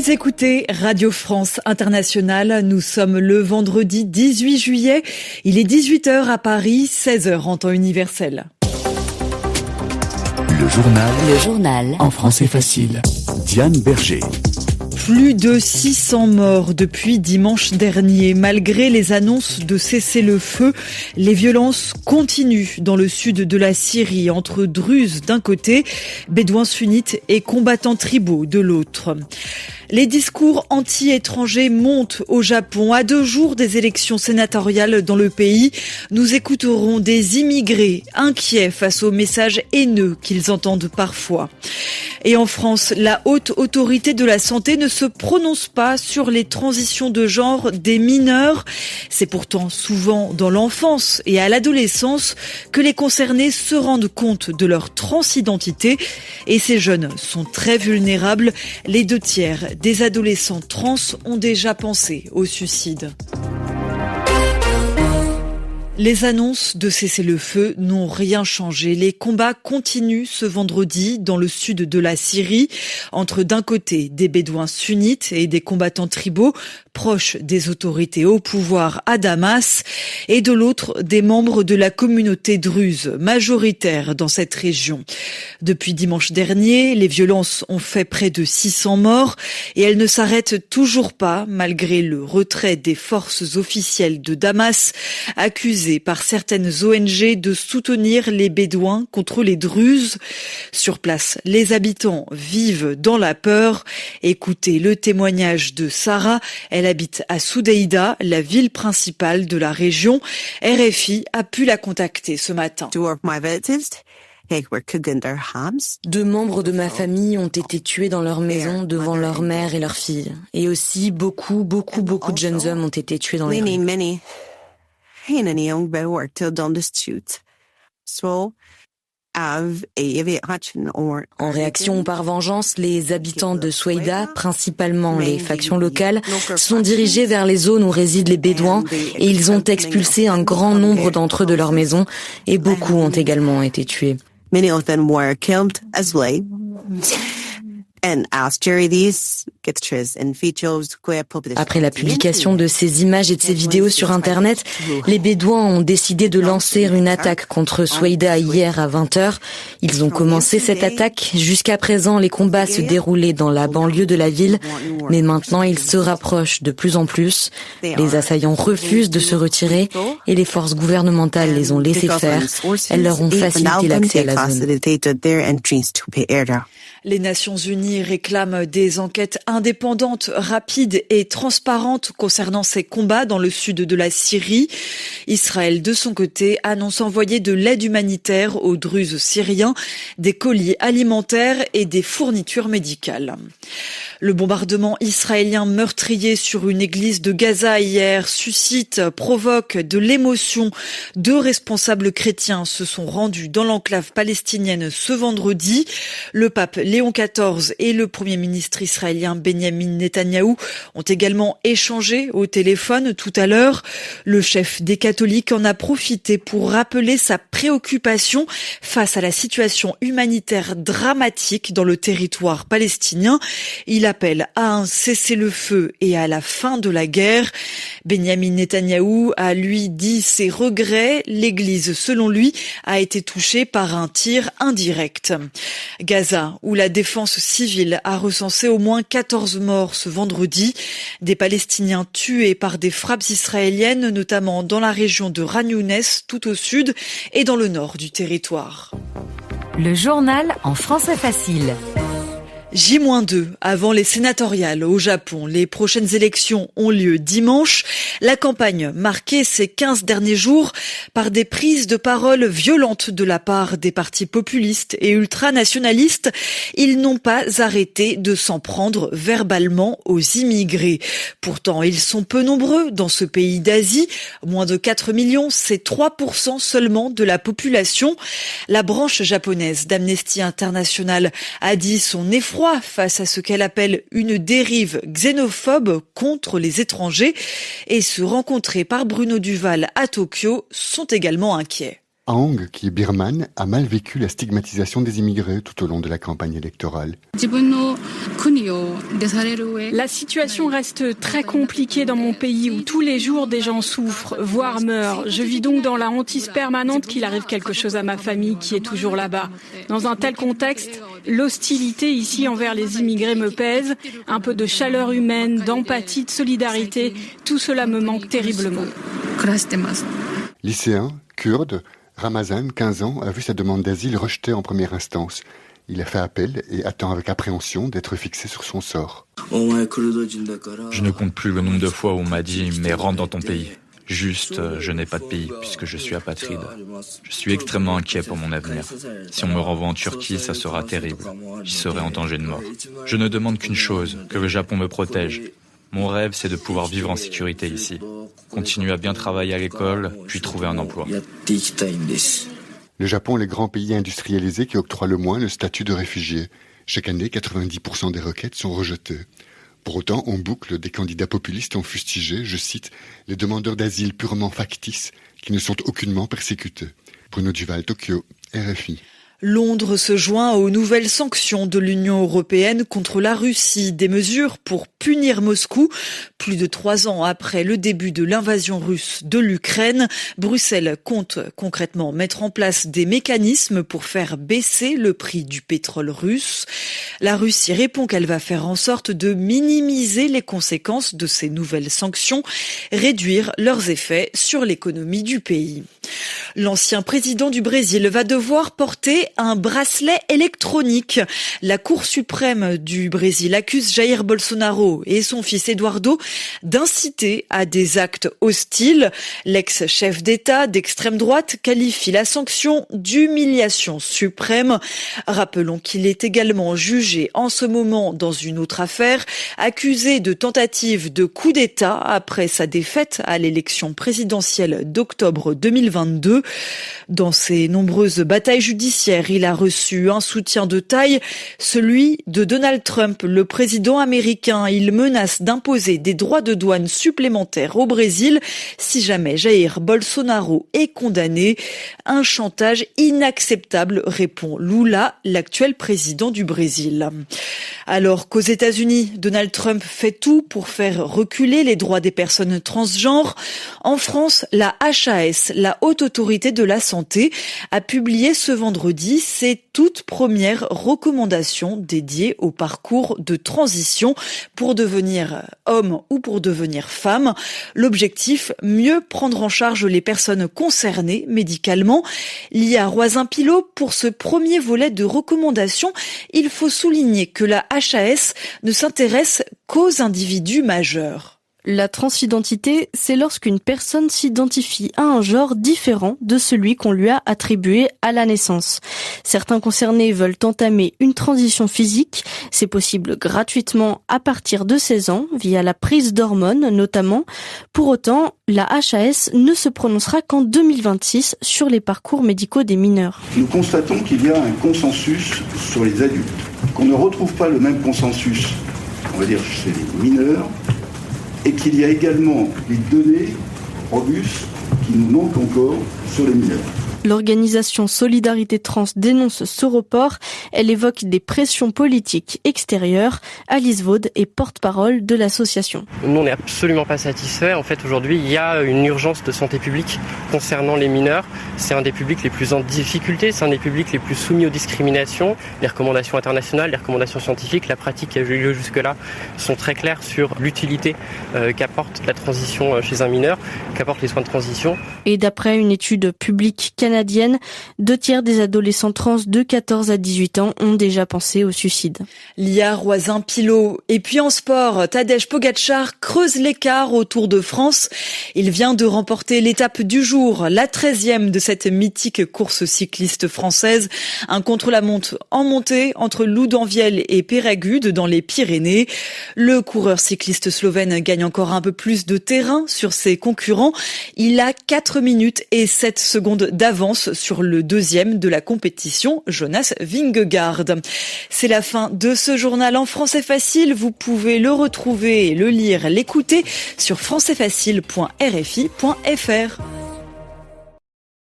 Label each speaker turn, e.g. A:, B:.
A: Vous écoutez Radio France Internationale. Nous sommes le vendredi 18 juillet. Il est 18h à Paris, 16h en temps universel.
B: Le journal en français facile. Diane Berger.
A: Plus de 600 morts depuis dimanche dernier. Malgré les annonces de cessez-le-feu, les violences continuent dans le sud de la Syrie, entre Druzes d'un côté, Bédouins sunnites et combattants tribaux de l'autre. Les discours anti-étrangers montent au Japon. À 2 jours des élections sénatoriales dans le pays, nous écouterons des immigrés inquiets face aux messages haineux qu'ils entendent parfois. Et en France, la haute autorité de la santé ne se prononce pas sur les transitions de genre des mineurs. C'est pourtant souvent dans l'enfance et à l'adolescence que les concernés se rendent compte de leur transidentité. Et ces jeunes sont très vulnérables. Les 2/3 des adolescents trans ont déjà pensé au suicide. Les annonces de cessez-le-feu n'ont rien changé. Les combats continuent ce vendredi dans le sud de la Syrie, entre d'un côté des Bédouins sunnites et des combattants tribaux proches des autorités au pouvoir à Damas, et de l'autre des membres de la communauté druze, majoritaire dans cette région. Depuis dimanche dernier, les violences ont fait près de 600 morts et elles ne s'arrêtent toujours pas malgré le retrait des forces officielles de Damas, accusées par certaines ONG de soutenir les Bédouins contre les Druzes. Sur place, les habitants vivent dans la peur. Écoutez le témoignage de Sarah. Elle habite à Soudeïda, la ville principale de la région. RFI a pu la contacter ce matin.
C: 2 membres de ma famille ont été tués dans leur maison devant leur mère et leur fille. Et aussi beaucoup de jeunes hommes ont été tués dans les rues. En réaction ou par vengeance, les habitants de Soudeïda, principalement les factions locales, sont dirigés vers les zones où résident les Bédouins et ils ont expulsé un grand nombre d'entre eux de leur maison et beaucoup ont également été tués. Après la publication de ces images et de ces vidéos sur Internet, les Bédouins ont décidé de lancer une attaque contre Soudeïda hier à 20h. Ils ont commencé cette attaque. Jusqu'à présent, les combats se déroulaient dans la banlieue de la ville, mais maintenant ils se rapprochent de plus en plus. Les assaillants refusent de se retirer et les forces gouvernementales les ont laissés faire. Elles leur ont facilité l'accès à la zone.
A: Les Nations Unies réclament des enquêtes indépendantes, rapides et transparentes concernant ces combats dans le sud de la Syrie. Israël, de son côté, annonce envoyer de l'aide humanitaire aux Druzes syriens, des colis alimentaires et des fournitures médicales. Le bombardement israélien meurtrier sur une église de Gaza hier provoque de l'émotion. 2 responsables chrétiens se sont rendus dans l'enclave palestinienne ce vendredi. Le pape Léon XIV et le premier ministre israélien Benjamin Netanyahou ont également échangé au téléphone tout à l'heure. Le chef des catholiques en a profité pour rappeler sa préoccupation face à la situation humanitaire dramatique dans le territoire palestinien. Il appelle à un cessez-le-feu et à la fin de la guerre. Benjamin Netanyahou a lui dit ses regrets. L'église, selon lui, a été touchée par un tir indirect. Gaza, où la défense civile a recensé au moins 14 morts ce vendredi. Des Palestiniens tués par des frappes israéliennes, notamment dans la région de Khan Younes, tout au sud, et dans le nord du territoire.
B: Le journal en français facile.
A: J-2 avant les sénatoriales au Japon. Les prochaines élections ont lieu dimanche. La campagne marquée ces 15 derniers jours par des prises de parole violentes de la part des partis populistes et ultranationalistes. Ils n'ont pas arrêté de s'en prendre verbalement aux immigrés. Pourtant, ils sont peu nombreux dans ce pays d'Asie. Moins de 4 millions, c'est 3% seulement de la population. La branche japonaise d'Amnesty International a dit son effroi face à ce qu'elle appelle une dérive xénophobe contre les étrangers, et ceux rencontrés par Bruno Duval à Tokyo sont également inquiets.
D: Aung, qui est birmane, a mal vécu la stigmatisation des immigrés tout au long de la campagne électorale.
E: La situation reste très compliquée dans mon pays où tous les jours des gens souffrent, voire meurent. Je vis donc dans la hantise permanente qu'il arrive quelque chose à ma famille qui est toujours là-bas. Dans un tel contexte, l'hostilité ici envers les immigrés me pèse. Un peu de chaleur humaine, d'empathie, de solidarité, tout cela me manque terriblement.
D: Lycéen, kurde, Ramazan, 15 ans, a vu sa demande d'asile rejetée en première instance. Il a fait appel et attend avec appréhension d'être fixé sur son sort.
F: Je ne compte plus le nombre de fois où on m'a dit « mais rentre dans ton pays ». Juste, je n'ai pas de pays puisque je suis apatride. Je suis extrêmement inquiet pour mon avenir. Si on me renvoie en Turquie, ça sera terrible. J'y serai en danger de mort. Je ne demande qu'une chose, que le Japon me protège. Mon rêve, c'est de pouvoir vivre en sécurité ici. Continuer à bien travailler à l'école, puis trouver un emploi.
D: Le Japon est le grand pays industrialisé qui octroie le moins le statut de réfugié. Chaque année, 90% des requêtes sont rejetées. Pour autant, on boucle, des candidats populistes ont fustigé, je cite, « les demandeurs d'asile purement factices qui ne sont aucunement persécutés ». Bruno Duval, Tokyo, RFI.
A: Londres se joint aux nouvelles sanctions de l'Union européenne contre la Russie, des mesures pour punir Moscou. Plus de 3 ans après le début de l'invasion russe de l'Ukraine, Bruxelles compte concrètement mettre en place des mécanismes pour faire baisser le prix du pétrole russe. La Russie répond qu'elle va faire en sorte de minimiser les conséquences de ces nouvelles sanctions, réduire leurs effets sur l'économie du pays. L'ancien président du Brésil va devoir porter un bracelet électronique. La Cour suprême du Brésil accuse Jair Bolsonaro et son fils Eduardo d'inciter à des actes hostiles. L'ex-chef d'État d'extrême droite qualifie la sanction d'humiliation suprême. Rappelons qu'il est également jugé en ce moment dans une autre affaire, accusé de tentative de coup d'État après sa défaite à l'élection présidentielle d'octobre 2022. Dans ses nombreuses batailles judiciaires, il a reçu un soutien de taille, celui de Donald Trump, le président américain. Il menace d'imposer des droits de douane supplémentaires au Brésil si jamais Jair Bolsonaro est condamné. Un chantage inacceptable, répond Lula, l'actuel président du Brésil. Alors qu'aux États-Unis, Donald Trump fait tout pour faire reculer les droits des personnes transgenres, en France, la HAS, la Haute Autorité de la Santé, a publié ce vendredi ses toutes premières recommandations dédiées au parcours de transition pour devenir homme ou pour devenir femme. L'objectif, mieux prendre en charge les personnes concernées médicalement. L'IA Roisin-Pilot, pour ce premier volet de recommandations, il faut souligner que la HAS ne s'intéresse qu'aux individus majeurs.
G: La transidentité, c'est lorsqu'une personne s'identifie à un genre différent de celui qu'on lui a attribué à la naissance. Certains concernés veulent entamer une transition physique. C'est possible gratuitement à partir de 16 ans, via la prise d'hormones notamment. Pour autant, la HAS ne se prononcera qu'en 2026 sur les parcours médicaux des mineurs.
H: Nous constatons qu'il y a un consensus sur les adultes, qu'on ne retrouve pas le même consensus, on va dire, chez les mineurs, et qu'il y a également des données robustes qui nous manquent encore sur les mineurs.
G: L'organisation Solidarité Trans dénonce ce report. Elle évoque des pressions politiques extérieures. Alice Vaud est porte-parole de l'association.
I: Nous, on n'est absolument pas satisfaits. En fait, aujourd'hui, il y a une urgence de santé publique concernant les mineurs. C'est un des publics les plus en difficulté, c'est un des publics les plus soumis aux discriminations. Les recommandations internationales, les recommandations scientifiques, la pratique qui a eu lieu jusque-là sont très claires sur l'utilité qu'apporte la transition chez un mineur, qu'apportent les soins de transition.
G: Et d'après une étude publique canadienne, 2/3 des adolescents trans de 14 à 18 ans ont déjà pensé au suicide.
A: L'IA Roisin-Pilot. Et puis en sport, Tadej Pogačar creuse l'écart au Tour de France. Il vient de remporter l'étape du jour, la 13e de cette mythique course cycliste française. Un contre-la-montre en montée entre Loudanviel et Péragude dans les Pyrénées. Le coureur cycliste slovène gagne encore un peu plus de terrain sur ses concurrents. Il a 4 minutes et 7 secondes d'avance sur le deuxième de la compétition, Jonas Vingegaard. C'est la fin de ce journal en français facile. Vous pouvez le retrouver, le lire, l'écouter sur françaisfacile.rfi.fr.